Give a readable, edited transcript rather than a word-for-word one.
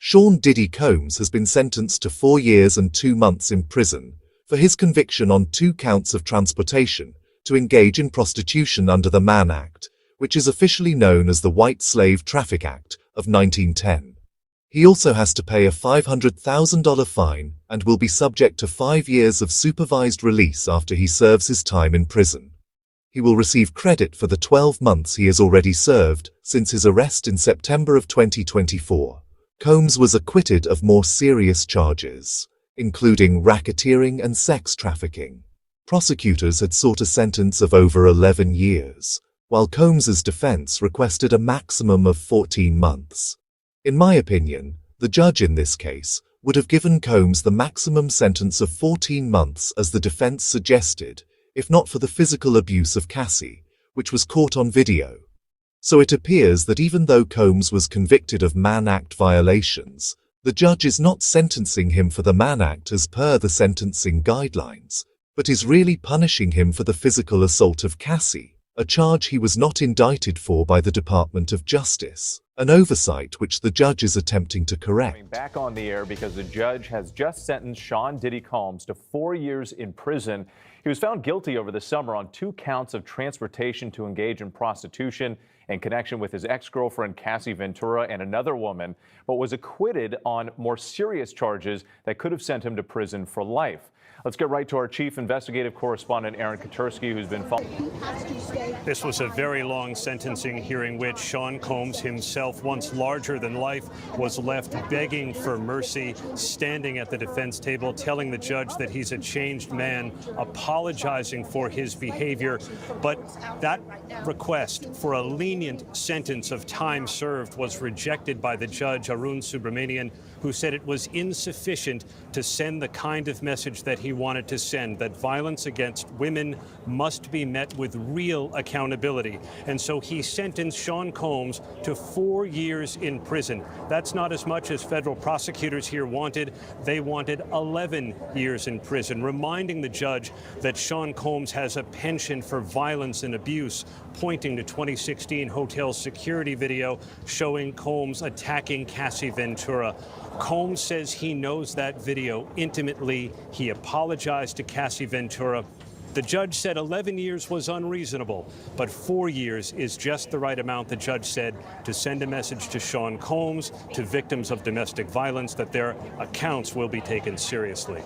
Sean Diddy Combs has been sentenced to 4 years and 2 months in prison for his conviction on 2 counts of transportation to engage in prostitution under the Mann Act, which is officially known as the White Slave Traffic Act of 1910. He also has to pay a $500,000 fine and will be subject to 5 years of supervised release after he serves his time in prison. He will receive credit for the 12 months he has already served since his arrest in September of 2024. Combs was acquitted of more serious charges, including racketeering and sex trafficking. Prosecutors had sought a sentence of over 11 years, while Combs's defense requested a maximum of 14 months. In my opinion, the judge in this case would have given Combs the maximum sentence of 14 months as the defense suggested, if not for the physical abuse of Cassie, which was caught on video. So it appears that even though Combs was convicted of Mann Act violations, the judge is not sentencing him for the Mann Act as per the sentencing guidelines, but is really punishing him for the physical assault of Cassie, a charge he was not indicted for by the Department of Justice, an oversight which the judge is attempting to correct. Back on the air because the judge has just sentenced Sean Diddy Combs to 4 years in prison. He was found guilty over the summer on 2 counts of transportation to engage in prostitution in connection with his ex-girlfriend Cassie Ventura and another woman, but was acquitted on more serious charges that could have sent him to prison for life. Let's get right to our chief investigative correspondent, Aaron Katersky, who's been following. This was a very long sentencing hearing which Sean Combs himself, once larger than life, was left begging for mercy, standing at the defense table, telling the judge that he's a changed man, apologizing for his behavior. But that request for a lenient sentence of time served was rejected by the judge, Arun Subramanian, who said it was insufficient to send the kind of message that he wanted to send, that violence against women must be met with real accountability. And so he sentenced Sean Combs to 4 years in prison. That's not as much as federal prosecutors here wanted. They wanted 11 years in prison, reminding the judge that Sean Combs has a penchant for violence and abuse, pointing to 2016 hotel security video showing Combs attacking Cassie Ventura. Combs says he knows that video intimately. He apologized to Cassie Ventura. The judge said 11 years was unreasonable, but 4 years is just the right amount, the judge said, to send a message to Sean Combs, to victims of domestic violence, that their accounts will be taken seriously.